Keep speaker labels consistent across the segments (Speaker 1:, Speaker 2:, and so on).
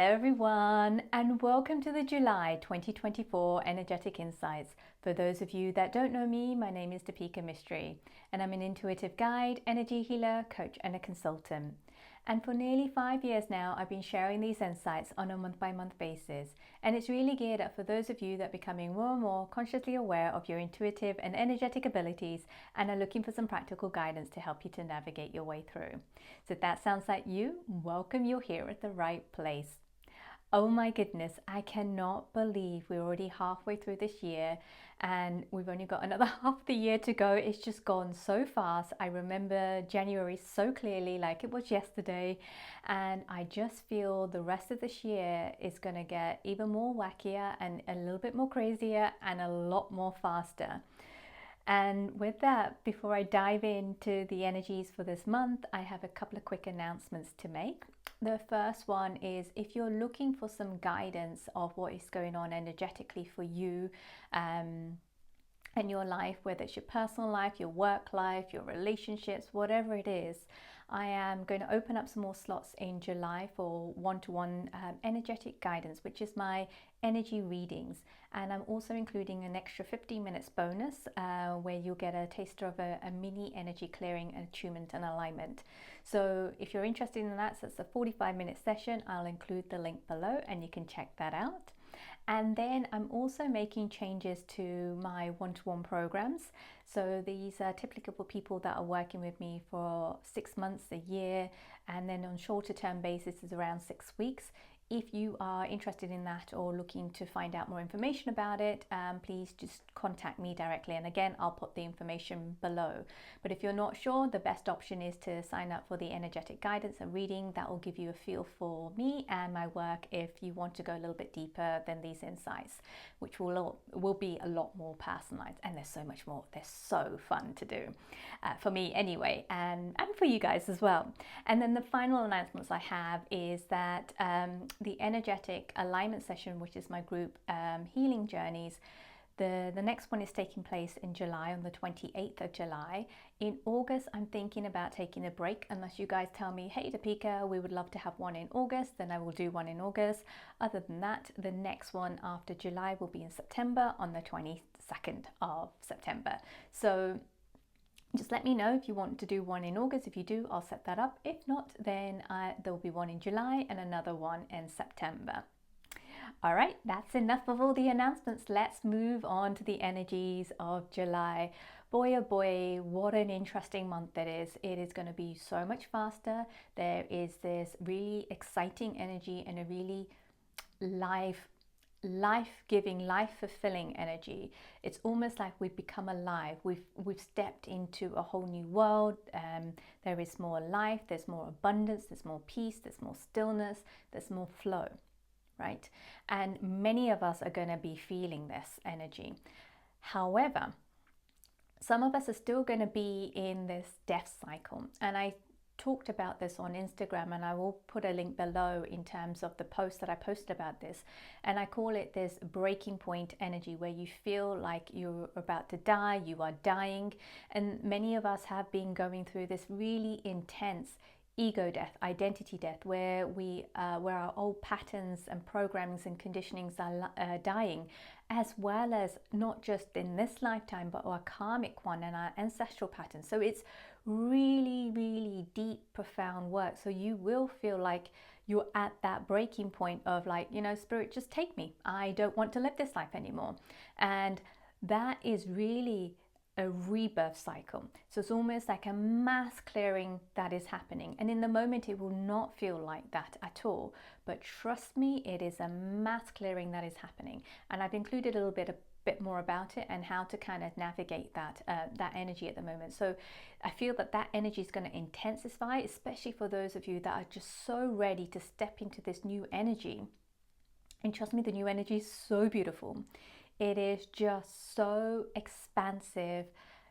Speaker 1: Hello everyone, and welcome to the July 2024 Energetic Insights. For those of you that don't know me, my name is Depika Mystery, and I'm an intuitive guide, energy healer, coach, and a consultant. And for nearly 5 years now, I've been sharing these insights on a month-by-month basis. And it's really geared up for those of you that are becoming more and more consciously aware of your intuitive and energetic abilities and are looking for some practical guidance to help you to navigate your way through. So if that sounds like you, welcome, you're here at the right place. Oh my goodness, I cannot believe we're already halfway through this year and we've only got another half of the year to go. It's just gone so fast. I remember January so clearly, like it was yesterday, and I just feel the rest of this year is going to get even more wackier and a little bit more crazier and a lot more faster. And with that, before I dive into the energies for this month, I have a couple of quick announcements to make. The first one is if you're looking for some guidance of what is going on energetically for you and your life, whether it's your personal life, your work life, your relationships, whatever it is, I am going to open up some more slots in July for one-to-one energetic guidance, which is my energy readings. And I'm also including an extra 15 minutes bonus where you'll get a taster of a mini energy clearing, attunement and alignment. So if you're interested in that, so it's a 45-minute session. I'll include the link below and you can check that out. And then I'm also making changes to my one-to-one programs. So these are typically for people that are working with me for 6 months, a year, and then on shorter term basis is around 6 weeks. If you are interested in that or looking to find out more information about it, please just contact me directly. And again, I'll put the information below. But if you're not sure, the best option is to sign up for the energetic guidance and reading. That will give you a feel for me and my work if you want to go a little bit deeper than these insights, which will be a lot more personalized. And there's so much more. They're so fun to do, for me anyway, and for you guys as well. And then the final announcements I have is that the energetic alignment session, which is my group healing journeys, the next one is taking place in July, on the 28th of July. In August, I'm thinking about taking a break. Unless you guys tell me, hey Depika, we would love to have one in August, then I will do one in August. Other than that, the next one after July will be in September, on the 22nd of September. So just let me know if you want to do one in August. If you do, I'll set that up. If not, then there will be one in July and another one in September. All right, that's enough of all the announcements. Let's move on to the energies of July. Boy, oh boy, what an interesting month it is. It is going to be so much faster. There is this really exciting energy and a really life-giving, life-fulfilling energy. It's almost like we've become alive. We've stepped into a whole new world. There is more life, there's more abundance, there's more peace, there's more stillness, there's more flow, right? And many of us are going to be feeling this energy. However, some of us are still going to be in this death cycle. And I talked about this on Instagram, and I will put a link below in terms of the post that I posted about this. And I call it this breaking point energy, where you feel like you're about to die, you are dying. And many of us have been going through this really intense ego death, identity death, where our old patterns and programmings and conditionings are dying, as well as not just in this lifetime, but our karmic one and our ancestral patterns. So it's really, really deep, profound work. So you will feel like you're at that breaking point of like, spirit, just take me. I don't want to live this life anymore. And that is really a rebirth cycle. So it's almost like a mass clearing that is happening. And in the moment, it will not feel like that at all. But trust me, it is a mass clearing that is happening. And I've included a bit more about it and how to kind of navigate that energy at the moment. So I feel that energy is going to intensify, especially for those of you that are just so ready to step into this new energy. And trust me, the new energy is so beautiful. It is just so expansive,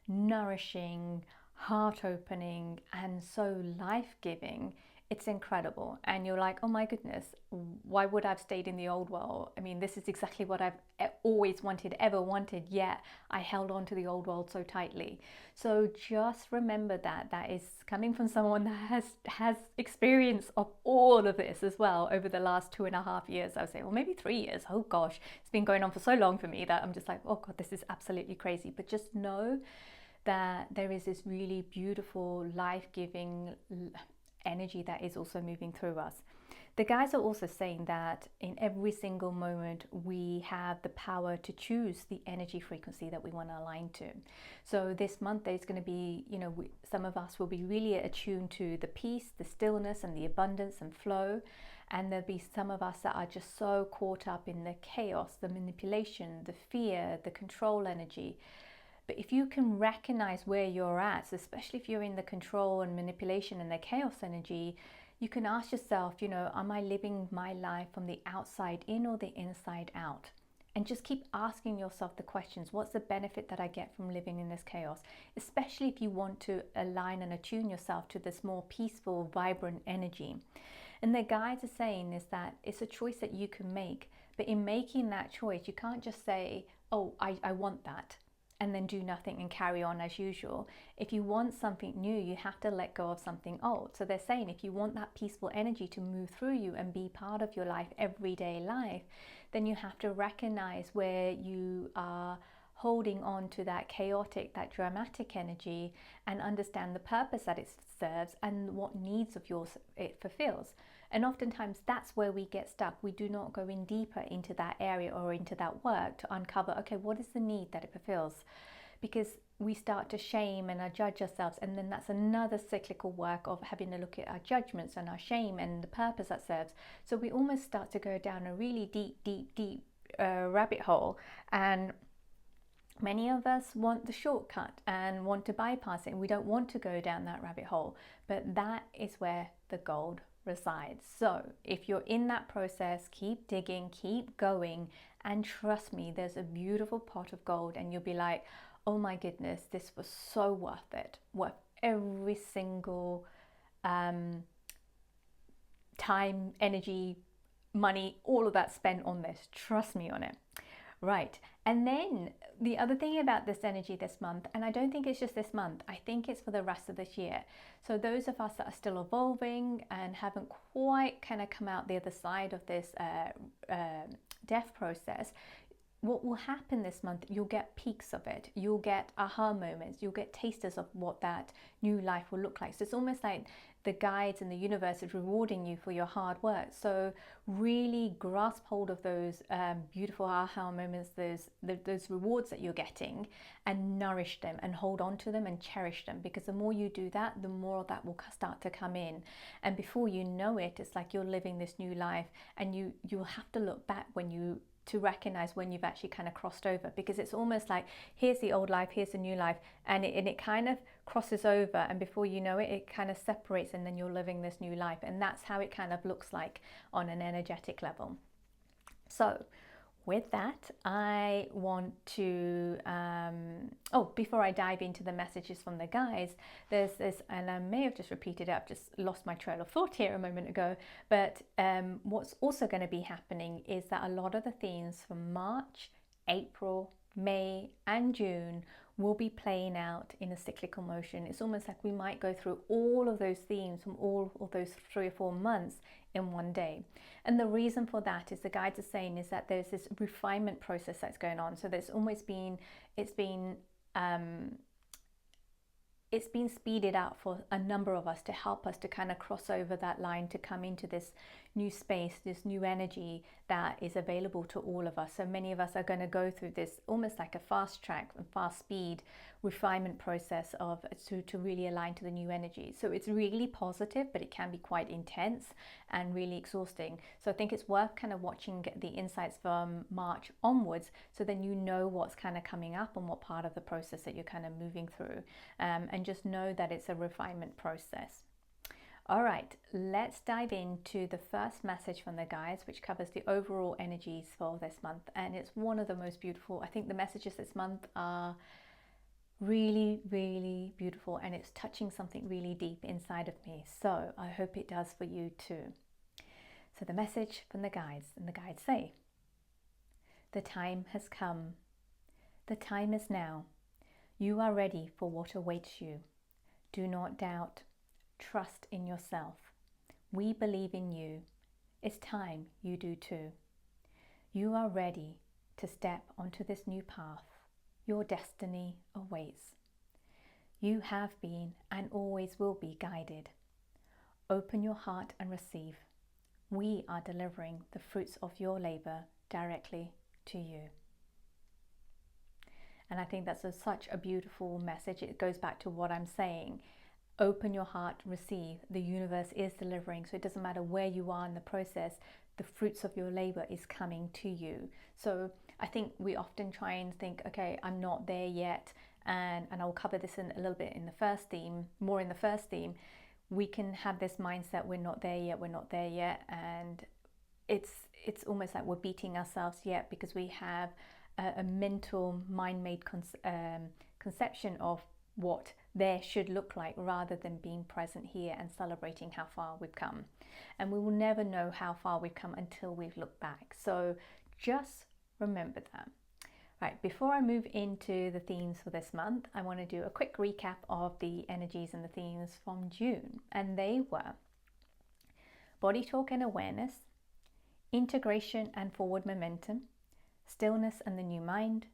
Speaker 1: nourishing, heart-opening, and so life-giving. It's incredible. And you're like, oh my goodness, why would I have stayed in the old world? I mean, this is exactly what I've always wanted, ever wanted, yet I held on to the old world so tightly. So just remember that is coming from someone that has experience of all of this as well over the last 2.5 years, I would say, or maybe 3 years. Oh gosh, it's been going on for so long for me that I'm just like, oh God, this is absolutely crazy. But just know that there is this really beautiful, life-giving energy that is also moving through us. The guides are also saying that in every single moment we have the power to choose the energy frequency that we want to align to. So this month there's going to be, some of us will be really attuned to the peace, the stillness and the abundance and flow. And there'll be some of us that are just so caught up in the chaos, the manipulation, the fear, the control energy. But if you can recognize where you're at, especially if you're in the control and manipulation and the chaos energy, you can ask yourself, am I living my life from the outside in or the inside out? And just keep asking yourself the questions. What's the benefit that I get from living in this chaos? Especially if you want to align and attune yourself to this more peaceful, vibrant energy. And the guides are saying is that it's a choice that you can make. But in making that choice, you can't just say, oh, I want that, and then do nothing and carry on as usual. If you want something new, you have to let go of something old. So they're saying if you want that peaceful energy to move through you and be part of your life, everyday life, then you have to recognize where you are holding on to that chaotic, that dramatic energy, and understand the purpose that it serves and what needs of yours it fulfills. And oftentimes that's where we get stuck. We do not go in deeper into that area or into that work to uncover, okay, what is the need that it fulfills? Because we start to shame and judge ourselves, and then that's another cyclical work of having to look at our judgments and our shame and the purpose that serves. So we almost start to go down a really deep rabbit hole, and many of us want the shortcut and want to bypass it, and we don't want to go down that rabbit hole. But that is where the gold resides. So if you're in that process, keep digging, keep going, and trust me, there's a beautiful pot of gold, and you'll be like, oh my goodness, this was so worth it, worth every single time, energy, money, all of that spent on this. Trust me on it. Right. And then the other thing about this energy this month, and I don't think it's just this month, I think it's for the rest of this year. So those of us that are still evolving and haven't quite kind of come out the other side of this death process, what will happen this month, you'll get peaks of it. You'll get aha moments. You'll get tasters of what that new life will look like. So it's almost like the guides and the universe is rewarding you for your hard work. So really grasp hold of those beautiful aha moments, those rewards that you're getting, and nourish them and hold on to them and cherish them. Because the more you do that, the more of that will start to come in. And before you know it, it's like you're living this new life, and you'll have to look back to recognize when you've actually kind of crossed over, because it's almost like here's the old life, here's the new life, and it kind of crosses over, and before you know it, it kind of separates, and then you're living this new life. And that's how it kind of looks like on an energetic level. So with that, I want to before I dive into the messages from the guides, there's this, and I may have just repeated it, I've just lost my trail of thought here a moment ago, but what's also going to be happening is that a lot of the themes from March, April, May and June will be playing out in a cyclical motion. It's almost like we might go through all of those themes from all of those 3 or 4 months in one day. And the reason for that is the guides are saying is that there's this refinement process that's going on. So there's almost been, it's been speeded up for a number of us to help us to kind of cross over that line, to come into this new space, this new energy that is available to all of us. So many of us are going to go through this almost like a fast track and fast speed refinement process to really align to the new energy. So it's really positive, but it can be quite intense and really exhausting. So I think it's worth kind of watching the insights from March onwards, so then you know what's kind of coming up and what part of the process that you're kind of moving through, and just know that it's a refinement process. All right, let's dive into the first message from the guides, which covers the overall energies for this month. And it's one of the most beautiful. I think the messages this month are really, really beautiful, and it's touching something really deep inside of me. So I hope it does for you too. So the message from the guides, and the guides say, The time has come. The time is now. You are ready for what awaits you. Do not doubt. Trust in yourself. We believe in you. It's time you do too. You are ready to step onto this new path. Your destiny awaits. You have been and always will be guided. Open your heart and receive. We are delivering the fruits of your labor directly to you. And I think that's such a beautiful message. It goes back to what I'm saying. Open your heart, receive. The universe is delivering. So it doesn't matter where you are in the process, the fruits of your labor is coming to you. So I think we often try and think, okay, I'm not there yet. And I'll cover this in a little bit in the first theme, more in the first theme. We can have this mindset, we're not there yet. And it's almost like we're beating ourselves yet because we have a mental mind-made conception of what there should look like, rather than being present here and celebrating how far we've come. And we will never know how far we've come until we've looked back. So just remember that. Right, before I move into the themes for this month, I want to do a quick recap of the energies and the themes from June. And they were body talk and awareness, integration and forward momentum, stillness and the new mind,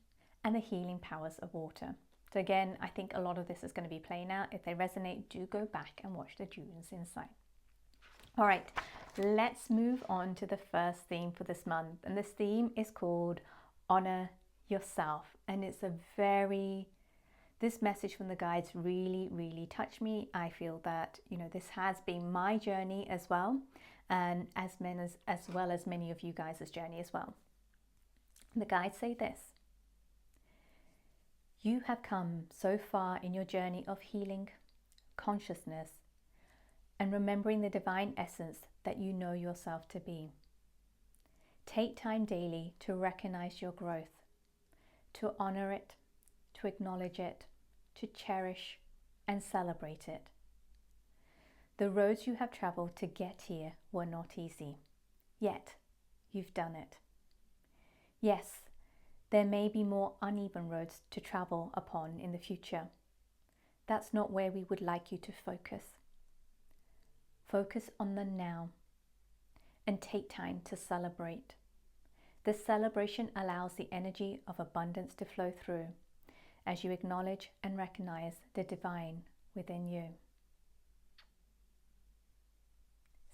Speaker 1: and the healing powers of water. So again, I think a lot of this is going to be playing out. If they resonate, do go back and watch the June's Insight. All right, let's move on to the first theme for this month. And this theme is called Honor Yourself. And it's this message from the guides really touched me. I feel that, this has been my journey as well, and as well as many of you guys' journey as well. The guides say this: you have come so far in your journey of healing, consciousness, and remembering the divine essence that you know yourself to be. Take time daily to recognize your growth, to honor it, to acknowledge it, to cherish and celebrate it. The roads you have traveled to get here were not easy, yet you've done it. Yes, there may be more uneven roads to travel upon in the future. That's not where we would like you to focus. Focus on the now and take time to celebrate. This celebration allows the energy of abundance to flow through as you acknowledge and recognize the divine within you.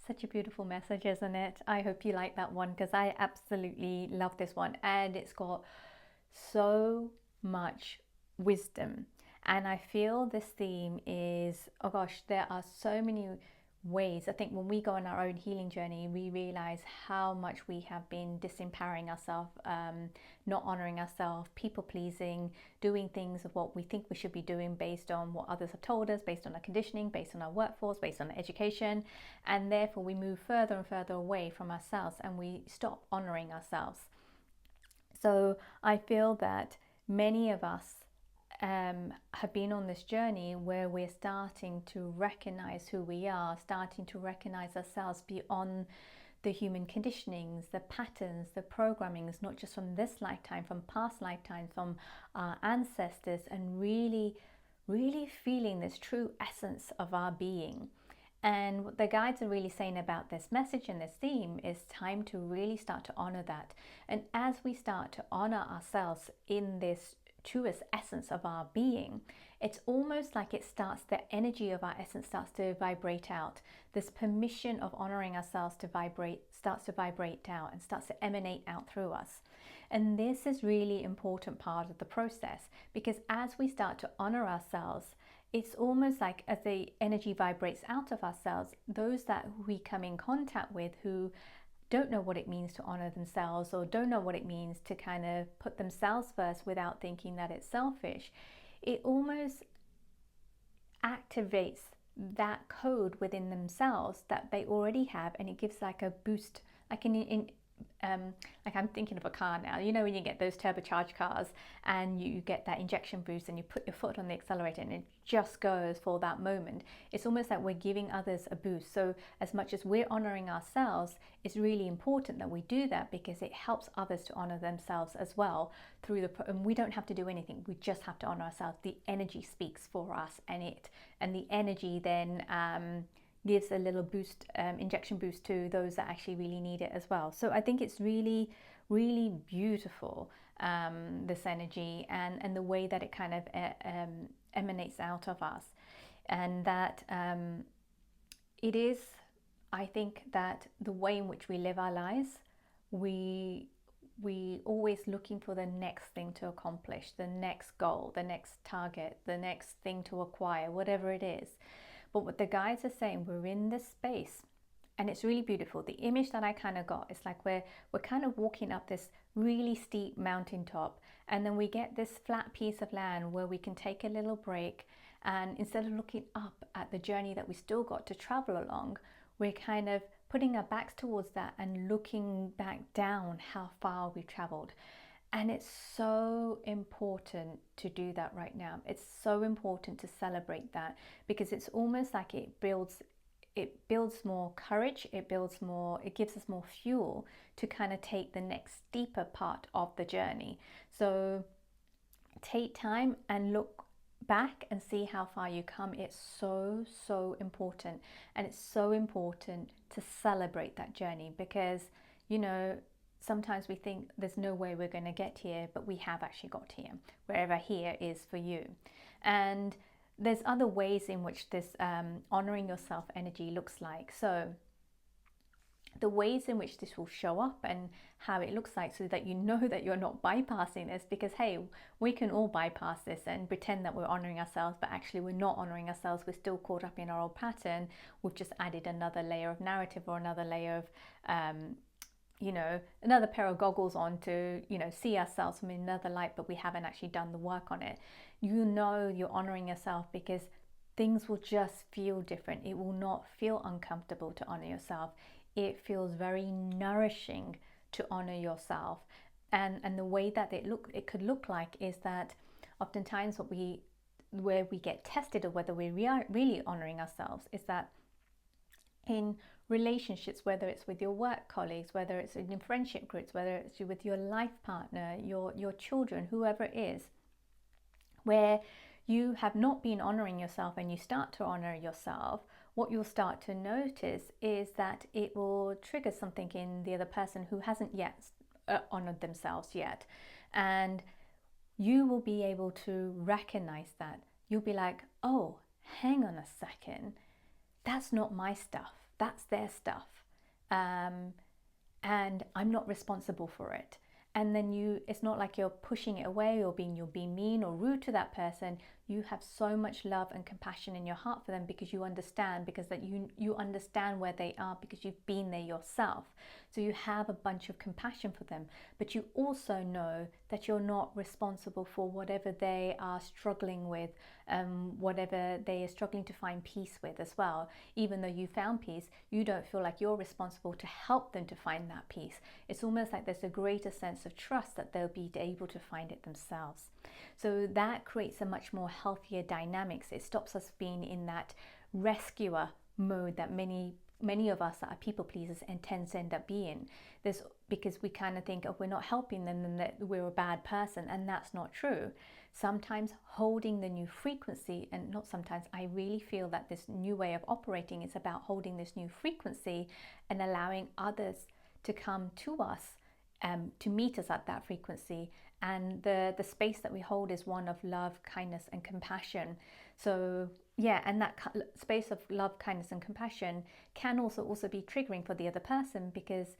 Speaker 1: Such a beautiful message, isn't it? I hope you like that one, because I absolutely love this one, and it's got so much wisdom. And I feel this theme is, oh gosh, there are so many ways. I think when we go on our own healing journey, we realize how much we have been disempowering ourselves, not honoring ourselves, people pleasing, doing things of what we think we should be doing based on what others have told us, based on our conditioning, based on our workforce, based on our education. And therefore we move further and further away from ourselves, and we stop honoring ourselves. So I feel that many of us have been on this journey where we're starting to recognize who we are, starting to recognize ourselves beyond the human conditionings, the patterns, the programmings, not just from this lifetime, from past lifetimes, from our ancestors, and really feeling this true essence of our being. And what the guides are really saying about this message and this theme is time to really start to honor that. And as we start to honor ourselves in this truest essence of our being, it's almost like the energy of our essence starts to vibrate out. This permission of honoring ourselves starts to vibrate out and starts to emanate out through us. And this is really important part of the process, because as we start to honor ourselves, it's almost like as the energy vibrates out of ourselves, those that we come in contact with who don't know what it means to honor themselves, or don't know what it means to kind of put themselves first without thinking that it's selfish, it almost activates that code within themselves that they already have, and it gives like a boost, like like I'm thinking of a car now, you know, when you get those turbocharged cars and you get that injection boost and you put your foot on the accelerator and it just goes for that moment. It's almost like we're giving others a boost. So as much as we're honoring ourselves, it's really important that we do that, because it helps others to honor themselves as well through and we don't have to do anything. We just have to honor ourselves. The energy speaks for us, and the energy then gives a little boost, injection boost to those that actually really need it as well. So I think it's really, really beautiful, this energy and the way that it kind of emanates out of us. And that it is, I think that the way in which we live our lives, we always looking for the next thing to accomplish, the next goal, the next target, the next thing to acquire, whatever it is. But what the guides are saying, we're in this space, and it's really beautiful. The image that I kind of got is like we're kind of walking up this really steep mountaintop, and then we get this flat piece of land where we can take a little break, and instead of looking up at the journey that we still got to travel along, we're kind of putting our backs towards that and looking back down how far we've traveled. And it's so important to do that right now. It's so important to celebrate that, because it's almost like it builds more courage, it gives us more fuel to kind of take the next steeper part of the journey. So take time and look back and see how far you come. It's so important, and it's so important to celebrate that journey, because you know, sometimes we think there's no way we're going to get here, but we have actually got here, wherever here is for you. And there's other ways in which this honoring yourself energy looks like. So the ways in which this will show up and how it looks like, so that you know that you're not bypassing this, because hey, we can all bypass this and pretend that we're honoring ourselves, but actually we're not honoring ourselves. We're still caught up in our old pattern. We've just added another layer of narrative, or another layer of another pair of goggles on to, see ourselves from another light, but we haven't actually done the work on it. You know you're honoring yourself because things will just feel different. It will not feel uncomfortable to honor yourself. It feels very nourishing to honor yourself. And the way that it could look like is that oftentimes where we get tested of whether we are really honoring ourselves is that in relationships, whether it's with your work colleagues, whether it's in friendship groups, whether it's with your life partner, your children, whoever it is, where you have not been honoring yourself and you start to honor yourself, what you'll start to notice is that it will trigger something in the other person who hasn't yet honored themselves yet. And you will be able to recognize that. You'll be like, oh, hang on a second, that's not my stuff, that's their stuff, and I'm not responsible for it. And then it's not like you're pushing it away or you're being mean or rude to that person. You have so much love and compassion in your heart for them, because you understand, because that you understand where they are, because you've been there yourself. So you have a bunch of compassion for them, but you also know that you're not responsible for whatever they are struggling with, whatever they are struggling to find peace with as well. Even though you found peace, you don't feel like you're responsible to help them to find that peace. It's almost like there's a greater sense of trust that they'll be able to find it themselves. So that creates a much more healthier dynamics. It stops us being in that rescuer mode that many of us that are people pleasers and tend to end up being. Because we kind of think, if we're not helping them, then that we're a bad person, and that's not true. Sometimes holding the new frequency, and not sometimes, I really feel that this new way of operating is about holding this new frequency and allowing others to come to us, to meet us at that frequency. And the space that we hold is one of love, kindness, and compassion. So yeah, and that space of love, kindness, and compassion can also be triggering for the other person, because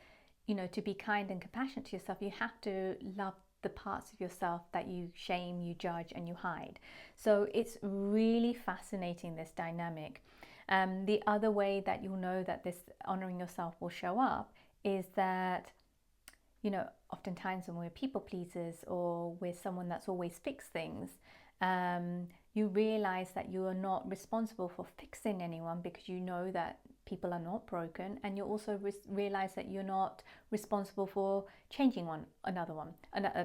Speaker 1: to be kind and compassionate to yourself, you have to love the parts of yourself that you shame, you judge, and you hide. So it's really fascinating, this dynamic. The other way that you'll know that this honoring yourself will show up is that oftentimes when we're people pleasers, or we're someone that's always fixed things, you realize that you are not responsible for fixing anyone, because you know that people are not broken, and you also realize that you're not responsible for changing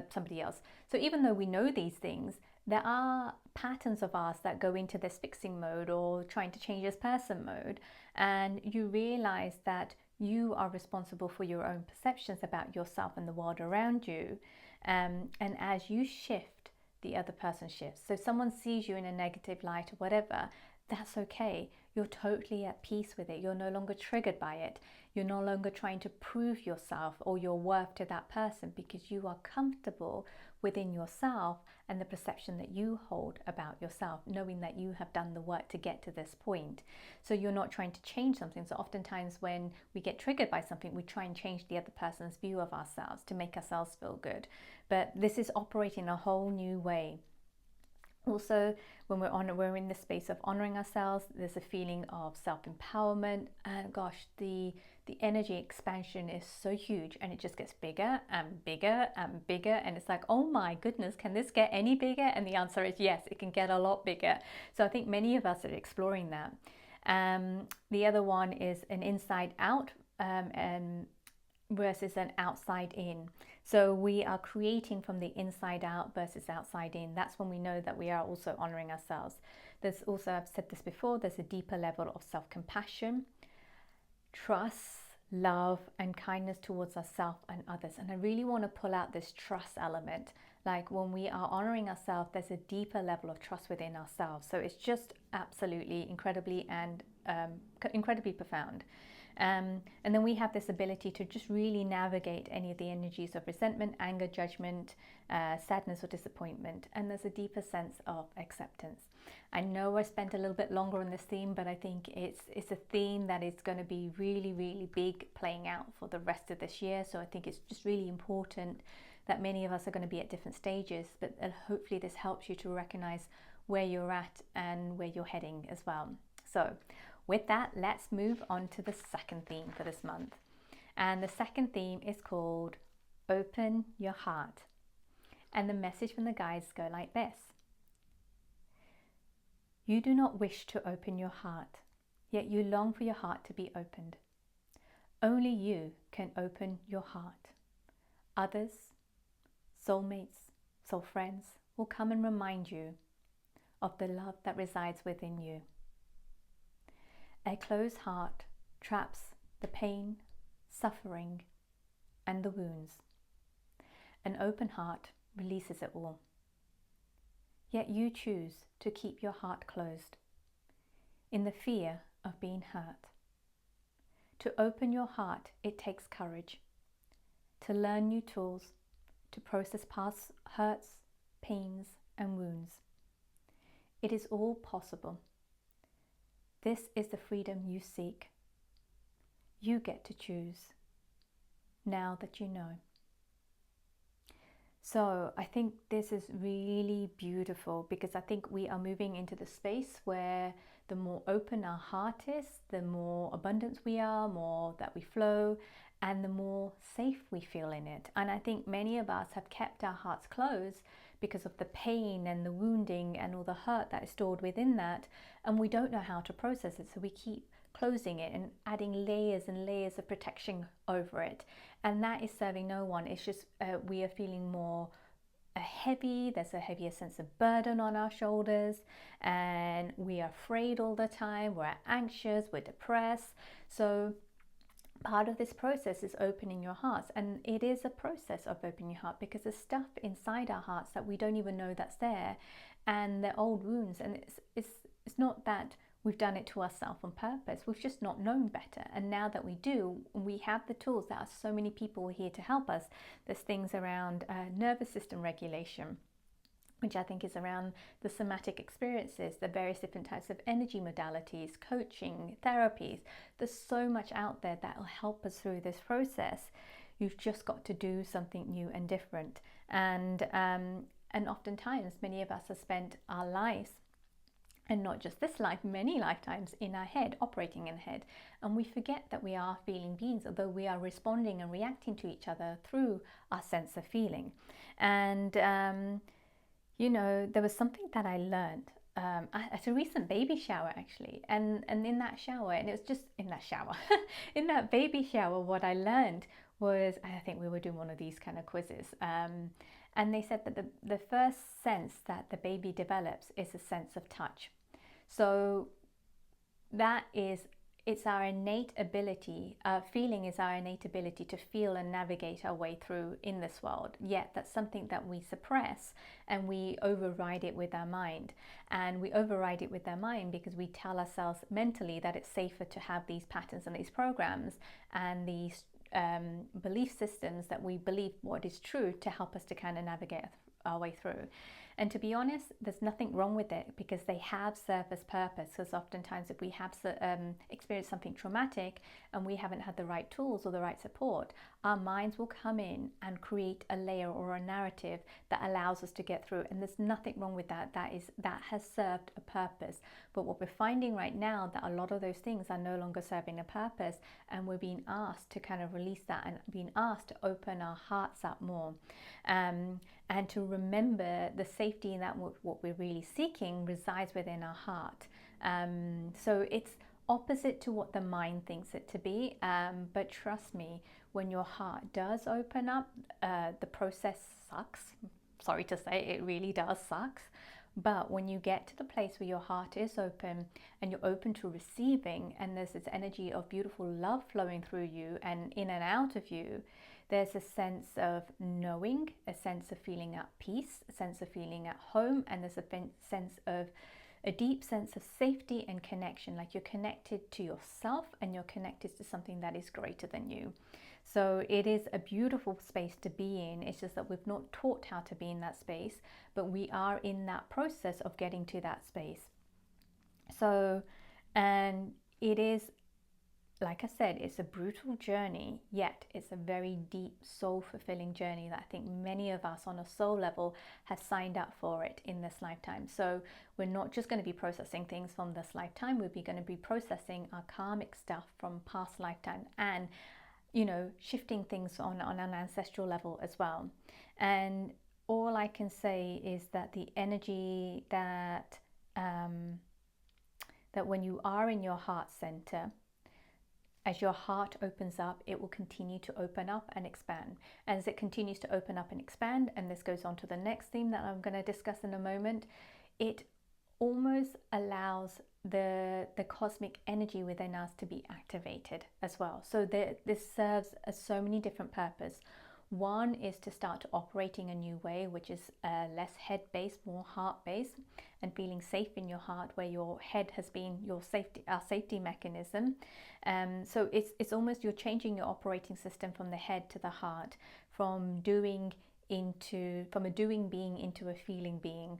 Speaker 1: somebody else. So even though we know these things, there are patterns of ours that go into this fixing mode or trying to change this person mode, and you realize that you are responsible for your own perceptions about yourself and the world around you. And as you shift, the other person shifts. So if someone sees you in a negative light or whatever, that's okay. You're totally at peace with it. You're no longer triggered by it. You're no longer trying to prove yourself or your worth to that person, because you are comfortable within yourself and the perception that you hold about yourself, knowing that you have done the work to get to this point. So you're not trying to change something. So oftentimes when we get triggered by something, we try and change the other person's view of ourselves to make ourselves feel good. But this is operating a whole new way. Also, when we're in the space of honoring ourselves, there's a feeling of self-empowerment, and gosh, the energy expansion is so huge, and it just gets bigger and bigger and bigger, and it's like, oh my goodness, can this get any bigger? And the answer is yes, it can get a lot bigger. So I think many of us are exploring that. The other one is an inside out and versus an outside in. So we are creating from the inside out versus outside in. That's when we know that we are also honoring ourselves. There's also, I've said this before, there's a deeper level of self-compassion, trust, love, and kindness towards ourselves and others. And I really want to pull out this trust element. Like when we are honoring ourselves, there's a deeper level of trust within ourselves. So it's just absolutely incredibly profound. And then we have this ability to just really navigate any of the energies of resentment, anger, judgment, sadness, or disappointment. And there's a deeper sense of acceptance. I know I spent a little bit longer on this theme, but I think it's a theme that is going to be really, really big playing out for the rest of this year. So I think it's just really important that many of us are going to be at different stages, but hopefully this helps you to recognize where you're at and where you're heading as well. So with that, let's move on to the second theme for this month. And the second theme is called Open Your Heart. And the message from the guides go like this. You do not wish to open your heart, yet you long for your heart to be opened. Only you can open your heart. Others, soulmates, soul friends will come and remind you of the love that resides within you. A closed heart traps the pain, suffering, and the wounds. An open heart releases it all. Yet you choose to keep your heart closed in the fear of being hurt. To open your heart, it takes courage. To learn new tools, to process past hurts, pains, and wounds. It is all possible. This is the freedom you seek. You get to choose, now that you know. So I think this is really beautiful, because I think we are moving into the space where the more open our heart is, the more abundance we are, more that we flow, and the more safe we feel in it. And I think many of us have kept our hearts closed because of the pain and the wounding and all the hurt that is stored within that, and we don't know how to process it, so we keep closing it and adding layers and layers of protection over it, and that is serving no one. It's just we are feeling more heavy. There's a heavier sense of burden on our shoulders, and we are afraid all the time, we're anxious, we're depressed. So part of this process is opening your hearts, and it is a process of opening your heart because there's stuff inside our hearts that we don't even know that's there, and they're old wounds, and it's not that we've done it to ourselves on purpose. We've just not known better, and now that we do, we have the tools. There are so many people here to help us. There's things around nervous system regulation, which I think is around the somatic experiences, the various different types of energy modalities, coaching, therapies. There's so much out there that will help us through this process. You've just got to do something new and different. And oftentimes, many of us have spent our lives, and not just this life, many lifetimes, in our head, operating in the head. And we forget that we are feeling beings, although we are responding and reacting to each other through our sense of feeling. And you know, there was something that I learned at a recent baby shower actually, and in that shower, and it was just in that shower, in that baby shower, what I learned was, I think we were doing one of these kind of quizzes, and they said that the first sense that the baby develops is a sense of touch. So that is, it's our innate ability, feeling is our innate ability to feel and navigate our way through in this world. Yet that's something that we suppress and we override it with our mind. And we override it with our mind because we tell ourselves mentally that it's safer to have these patterns and these programs and these belief systems that we believe what is true to help us to kind of navigate our way through. And to be honest, there's nothing wrong with it because they have served as purpose. Because oftentimes if we have experienced something traumatic and we haven't had the right tools or the right support, our minds will come in and create a layer or a narrative that allows us to get through. And there's nothing wrong with that. That has served a purpose. But what we're finding right now, that a lot of those things are no longer serving a purpose, and we're being asked to kind of release that and being asked to open our hearts up more. And to remember the safety in that what we're really seeking resides within our heart. So it's opposite to what the mind thinks it to be. But trust me, when your heart does open up, the process sucks. Sorry to say, it really does sucks. But when you get to the place where your heart is open and you're open to receiving, and there's this energy of beautiful love flowing through you and in and out of you, there's a sense of knowing, a sense of feeling at peace, a sense of feeling at home, and there's a deep sense of safety and connection, like you're connected to yourself and you're connected to something that is greater than you. So it is a beautiful space to be in. It's just that we've not taught how to be in that space, but we are in that process of getting to that space. So, and it is, like I said, it's a brutal journey, yet it's a very deep, soul-fulfilling journey that I think many of us on a soul level have signed up for it in this lifetime. So we're not just going to be processing things from this lifetime, we're going to be processing our karmic stuff from past lifetime and, you know, shifting things on an ancestral level as well. And all I can say is that the energy that when you are in your heart center, as your heart opens up, it will continue to open up and expand. As it continues to open up and expand, and this goes on to the next theme that I'm going to discuss in a moment, it almost allows the cosmic energy within us to be activated as well. So this serves so many different purposes. One is to start operating a new way, which is less head-based, more heart-based, and feeling safe in your heart, where your head has been our safety mechanism. So it's almost you're changing your operating system from the head to the heart, from a doing being into a feeling being.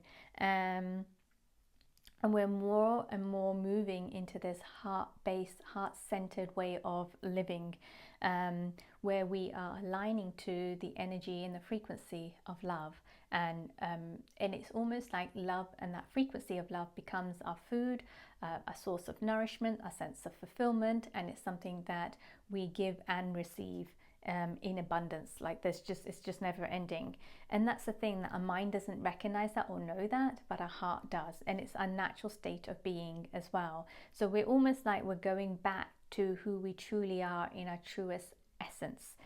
Speaker 1: And we're more and more moving into this heart-based, heart-centered way of living, where we are aligning to the energy and the frequency of love. And it's almost like love and that frequency of love becomes our food, a source of nourishment, a sense of fulfillment, and it's something that we give and receive in abundance. Like it's just never ending. And that's the thing, that our mind doesn't recognize that or know that, but our heart does, and it's our natural state of being as well. So we're almost like we're going back to who we truly are in our truest essence.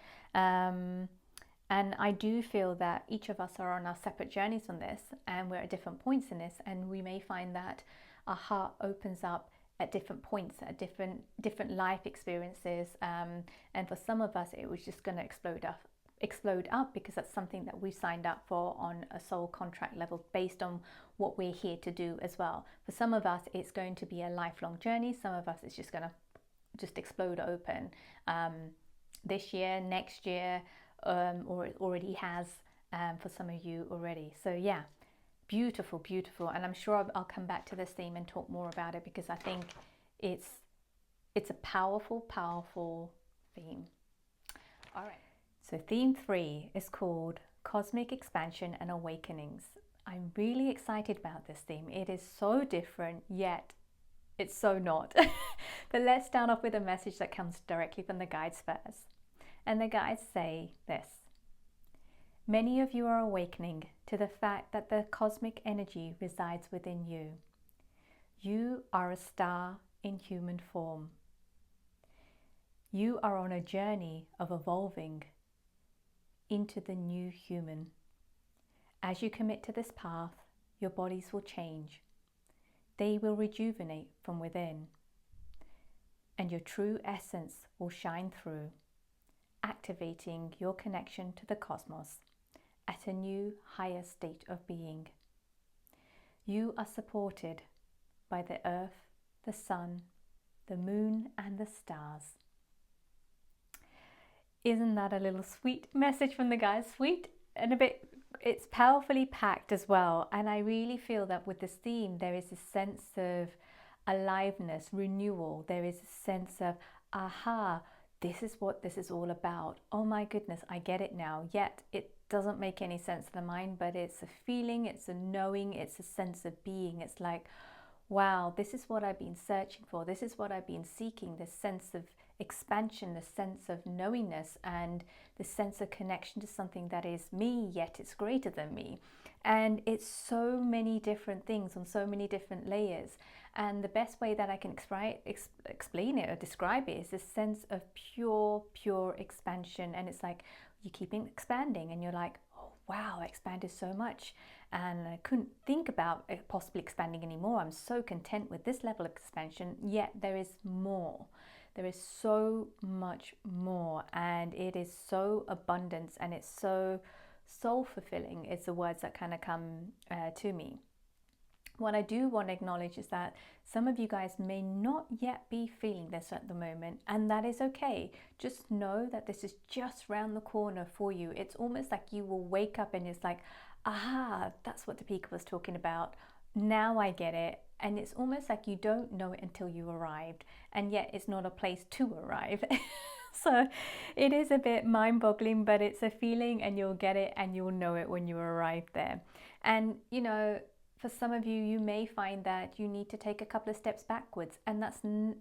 Speaker 1: And I do feel that each of us are on our separate journeys on this, and we're at different points in this, and we may find that our heart opens up at different points, at different life experiences, and for some of us it was just going to explode up because that's something that we signed up for on a soul contract level based on what we're here to do as well. For some of us it's going to be a lifelong journey. Some of us it's just going to explode open this year, next year, or it already has for some of you already. So yeah, beautiful, beautiful. And I'm sure I'll come back to this theme and talk more about it, because I think it's a powerful, powerful theme. All right. So theme 3 is called Cosmic Expansion and Awakenings. I'm really excited about this theme. It is so different, yet it's so not. But let's start off with a message that comes directly from the guides first. And the guides say this: many of you are awakening to the fact that the cosmic energy resides within you. You are a star in human form. You are on a journey of evolving into the new human. As you commit to this path, your bodies will change. They will rejuvenate from within, and your true essence will shine through, activating your connection to the cosmos at a new, higher state of being. You are supported by the earth, the sun, the moon, and the stars. Isn't that a little sweet message from the guys? Sweet and a bit, it's powerfully packed as well. And I really feel that with this theme, there is a sense of aliveness, renewal. There is a sense of, aha, this is what this is all about. Oh my goodness, I get it now. Yet it doesn't make any sense to the mind, but it's a feeling, it's a knowing, it's a sense of being. It's like, wow, this is what I've been searching for. This is what I've been seeking, this sense of expansion, the sense of knowingness, and the sense of connection to something that is me, yet it's greater than me. And it's so many different things on so many different layers. And the best way that I can explain it or describe it is this sense of pure expansion. And it's like you keep expanding and you're like, oh wow, I expanded so much. And I couldn't think about possibly expanding anymore. I'm so content with this level of expansion, yet there is more. There is so much more, and it is so abundant, and it's so soul fulfilling. It's the words that kind of come to me. What I do want to acknowledge is that some of you guys may not yet be feeling this at the moment, and that is okay. Just know that this is just round the corner for you. It's almost like you will wake up and it's like, aha, that's what Depika was talking about. Now I get it. And it's almost like you don't know it until you arrived, and yet it's not a place to arrive. So it is a bit mind-boggling, but it's a feeling, and you'll get it and you'll know it when you arrive there. And you know, for some of you, you may find that you need to take a couple of steps backwards, and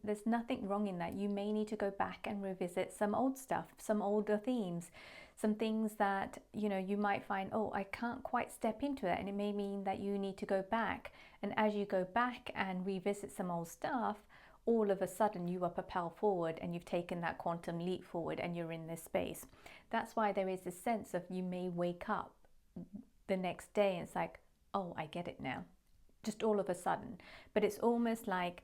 Speaker 1: there's nothing wrong in that. You may need to go back and revisit some old stuff, some older themes, some things that, you know, you might find, oh, I can't quite step into it. And it may mean that you need to go back. And as you go back and revisit some old stuff, all of a sudden you are propelled forward and you've taken that quantum leap forward and you're in this space. That's why there is this sense of you may wake up the next day and it's like, oh, I get it now. Just all of a sudden. But it's almost like,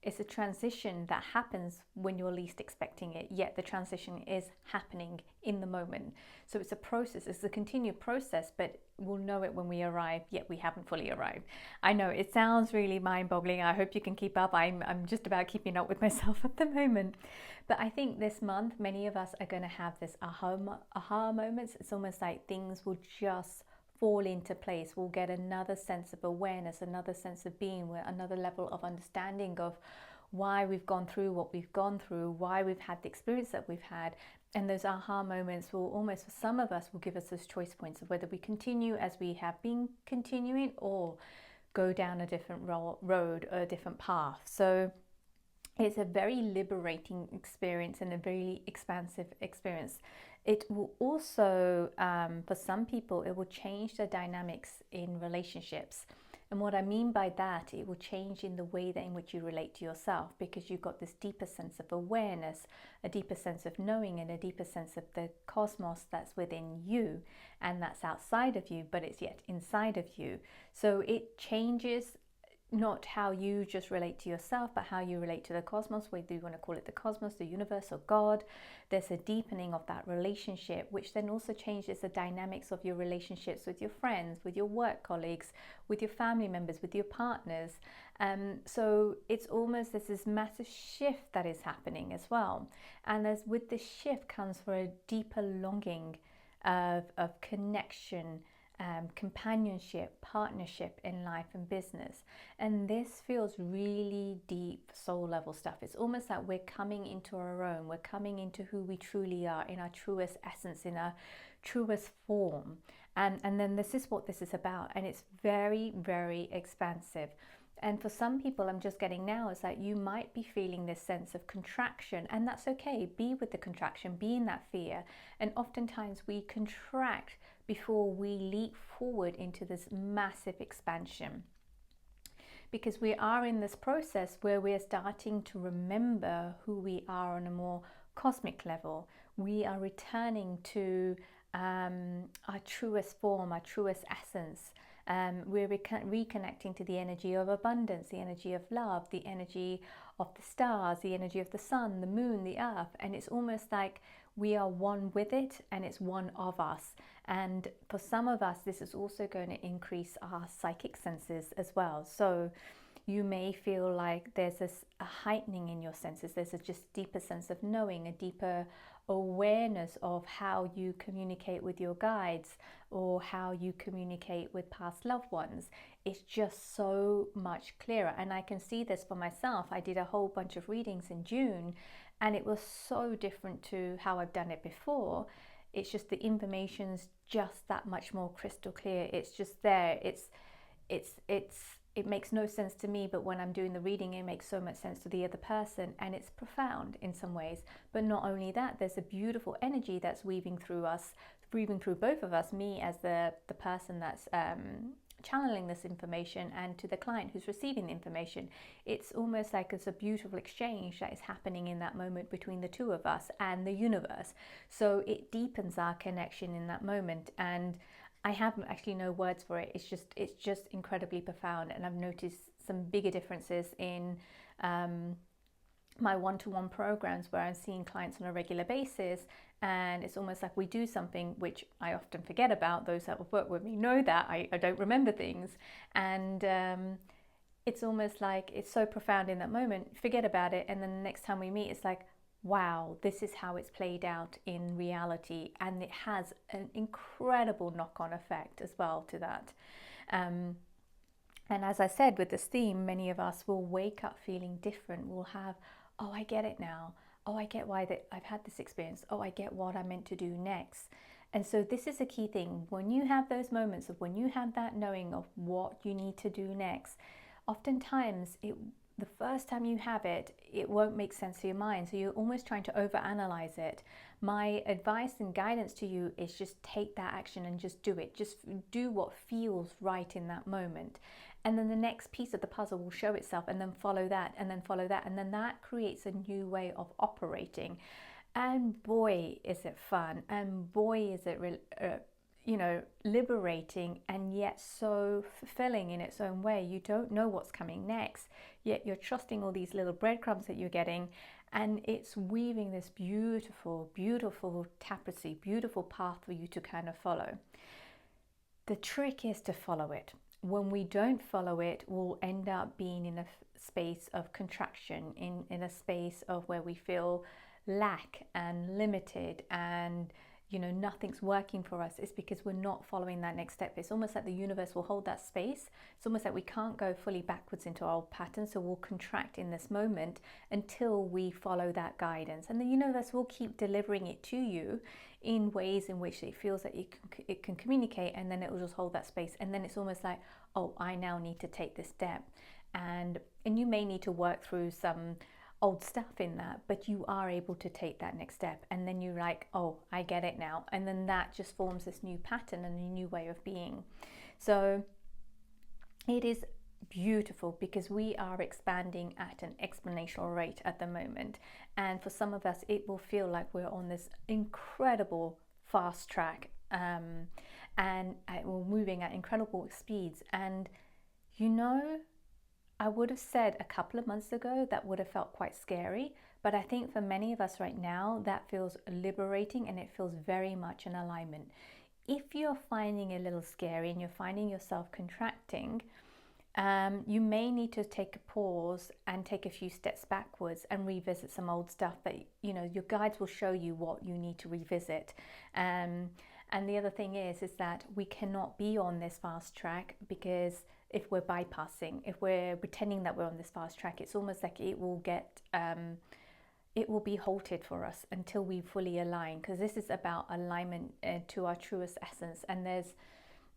Speaker 1: it's a transition that happens when you're least expecting it, yet the transition is happening in the moment. So it's a process, it's a continued process, but we'll know it when we arrive, yet we haven't fully arrived. I know it sounds really mind-boggling. I hope you can keep up. I'm just about keeping up with myself at the moment. But I think this month, many of us are going to have this aha moments. It's almost like things will just fall into place. We'll get another sense of awareness, another sense of being, another level of understanding of why we've gone through what we've gone through, why we've had the experience that we've had. And those aha moments will almost, for some of us, will give us those choice points of whether we continue as we have been continuing or go down a different road or a different path. So it's a very liberating experience and a very expansive experience. It will also, for some people, it will change the dynamics in relationships. And what I mean by that, it will change in the way that in which you relate to yourself, because you've got this deeper sense of awareness, a deeper sense of knowing, and a deeper sense of the cosmos that's within you and that's outside of you, but it's yet inside of you. So it changes not how you just relate to yourself, but how you relate to the cosmos, whether you want to call it the cosmos, the universe, or God. There's a deepening of that relationship, which then also changes the dynamics of your relationships with your friends, with your work colleagues, with your family members, with your partners. So it's almost this massive shift that is happening as well. And as with this shift comes for a deeper longing of connection, companionship, partnership in life and business. And this feels really deep soul level stuff. It's almost like we're coming into our own, we're coming into who we truly are, in our truest essence, in our truest form. And then this is what this is about, and it's very, very expansive. And for some people, I'm just getting now, is that you might be feeling this sense of contraction, and that's okay. Be with the contraction, be in that fear. And oftentimes we contract before we leap forward into this massive expansion, because we are in this process where we're starting to remember who we are on a more cosmic level. We are returning to our truest form, our truest essence. We're reconnecting to the energy of abundance, the energy of love, the energy of the stars, the energy of the sun, the moon, the earth. And it's almost like we are one with it, and it's one of us. And for some of us, this is also going to increase our psychic senses as well. So you may feel like there's a heightening in your senses. There's a just deeper sense of knowing, a deeper awareness of how you communicate with your guides or how you communicate with past loved ones. It's just so much clearer. And I can see this for myself. I did a whole bunch of readings in June, and it was so different to how I've done it before. It's just the information's just that much more crystal clear. It's just there. It makes no sense to me, but when I'm doing the reading, it makes so much sense to the other person, and it's profound in some ways. But not only that, there's a beautiful energy that's weaving through us, weaving through both of us, me as the person that's channeling this information, and to the client who's receiving the information. It's almost like it's a beautiful exchange that is happening in that moment between the two of us and the universe. So it deepens our connection in that moment, and I have actually no words for it. It's just incredibly profound, and I've noticed some bigger differences in my one-to-one programs where I'm seeing clients on a regular basis, and it's almost like we do something which I often forget about. Those that have worked with me know that I don't remember things, and it's almost like it's so profound in that moment, forget about it, and then the next time we meet, it's like, wow, this is how it's played out in reality. And it has an incredible knock-on effect as well to that. And as I said, with this theme, many of us will wake up feeling different. We'll have, oh, I get it now. Oh, I get why I've had this experience. Oh, I get what I'm meant to do next. And so this is a key thing. When you have those moments of when you have that knowing of what you need to do next, oftentimes the first time you have it, it won't make sense to your mind. So you're almost trying to overanalyze it. My advice and guidance to you is just take that action and just do it. Just do what feels right in that moment. And then the next piece of the puzzle will show itself, and then follow that, and then follow that. And then that creates a new way of operating. And boy, is it fun. And boy, is it liberating, and yet so fulfilling in its own way. You don't know what's coming next, yet you're trusting all these little breadcrumbs that you're getting, and it's weaving this beautiful, beautiful tapestry, beautiful path for you to kind of follow. The trick is to follow it. When we don't follow it, we'll end up being in a space of contraction, in a space of where we feel lack and limited, and nothing's working for us. It's because we're not following that next step. It's almost like the universe will hold that space. It's almost like we can't go fully backwards into our old patterns, so we'll contract in this moment until we follow that guidance. And the universe will keep delivering it to you in ways in which it feels that it can communicate, and then it will just hold that space. And then it's almost like, oh, I now need to take this step. And you may need to work through some old stuff in that, but you are able to take that next step, and then you're like, oh, I get it now, and then that just forms this new pattern and a new way of being. So it is beautiful, because we are expanding at an exponential rate at the moment, and for some of us it will feel like we're on this incredible fast track, and we're moving at incredible speeds. And I would have said a couple of months ago that would have felt quite scary, but I think for many of us right now that feels liberating, and it feels very much in alignment. If you're finding it a little scary and you're finding yourself contracting, you may need to take a pause and take a few steps backwards and revisit some old stuff that your guides will show you what you need to revisit. And the other thing is that we cannot be on this fast track, because if we're bypassing, if we're pretending that we're on this fast track, it's almost like it will be halted for us until we fully align, because this is about alignment to our truest essence. And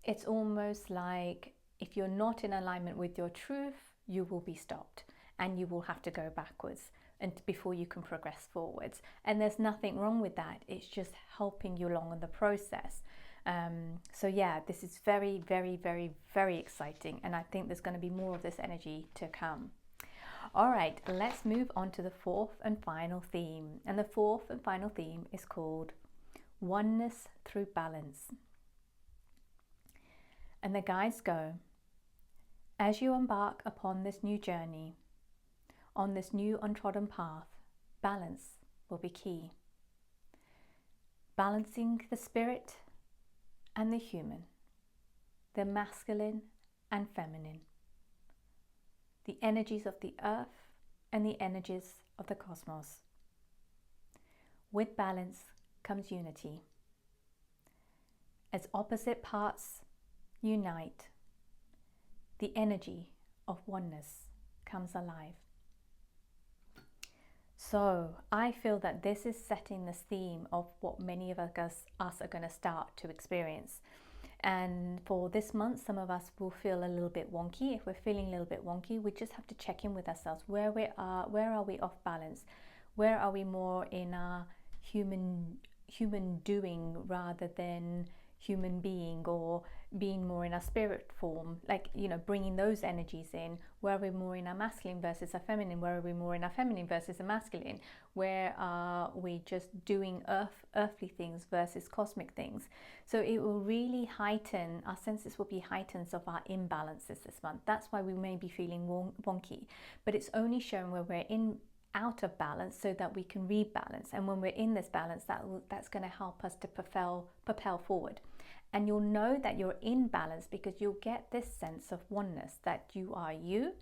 Speaker 1: it's almost like if you're not in alignment with your truth, you will be stopped and you will have to go backwards and before you can progress forwards. And there's nothing wrong with that. It's just helping you along in the process. So yeah, this is very, very, very, very exciting. And I think there's going to be more of this energy to come. All right, let's move on to the fourth and final theme. And the fourth and final theme is called Oneness Through Balance. And the guides go, as you embark upon this new journey, on this new untrodden path, balance will be key. Balancing the spirit and the human, the masculine and feminine, the energies of the earth and the energies of the cosmos. With balance comes unity. As opposite parts unite, the energy of oneness comes alive. So I feel that this is setting this theme of what many of us are going to start to experience. And for this month, some of us will feel a little bit wonky. If we're feeling a little bit wonky, we just have to check in with ourselves. Where are we off balance? Where are we more in our human doing rather than human being, or being more in our spirit form, like, you know, bringing those energies in? Where are we more in our masculine versus our feminine? Where are we more in our feminine versus the masculine? Where are we just doing earthly things versus cosmic things? So it will really heighten, our senses will be heightened of our imbalances this month. That's why we may be feeling wonky, but it's only shown where we're out of balance so that we can rebalance. And when we're in this balance, that's going to help us to propel forward. And you'll know that you're in balance because you'll get this sense of oneness, that you are you,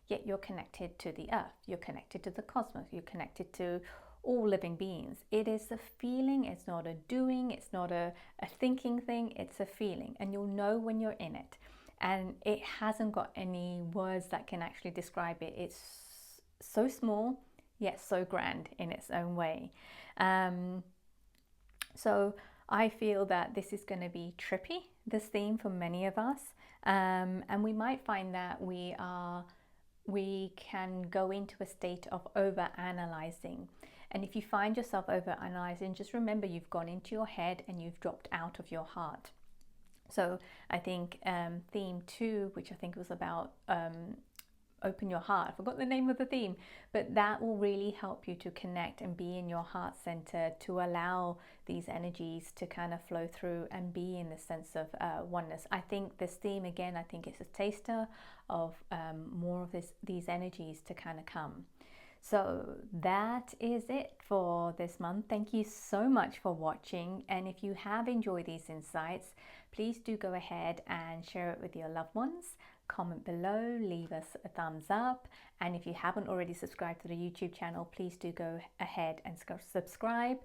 Speaker 1: yet you're connected to the earth, you're connected to the cosmos, you're connected to all living beings. It is a feeling, it's not a doing, it's not a thinking thing, it's a feeling. And you'll know when you're in it. And it hasn't got any words that can actually describe it. It's so small, yet so grand in its own way. So I feel that this is going to be trippy, this theme, for many of us. And we might find that we can go into a state of over-analyzing. And if you find yourself over-analyzing, just remember you've gone into your head and you've dropped out of your heart. So I think theme 2, which I think was about open your heart. I forgot the name of the theme, but that will really help you to connect and be in your heart center, to allow these energies to kind of flow through and be in the sense of oneness. I think this theme, again, I think it's a taster of more of these energies to kind of come. So that is it for this month. Thank you so much for watching. And if you have enjoyed these insights, please do go ahead and share it with your loved ones. Comment below, leave us a thumbs up. And if you haven't already subscribed to the YouTube channel, please do go ahead and subscribe.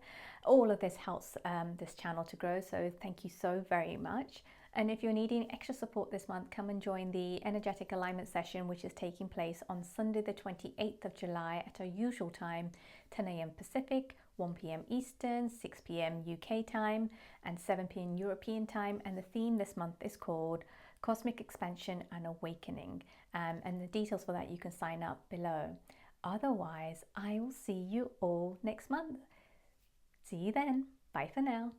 Speaker 1: All of this helps this channel to grow. So thank you so very much. And if you're needing extra support this month, come and join the energetic alignment session, which is taking place on Sunday, the 28th of July at our usual time, 10 a.m. Pacific, 1 p.m. Eastern, 6 p.m. UK time, and 7 p.m. European time. And the theme this month is called Cosmic Expansion and Awakening. And the details for that you can sign up below. Otherwise, I will see you all next month. See you then. Bye for now.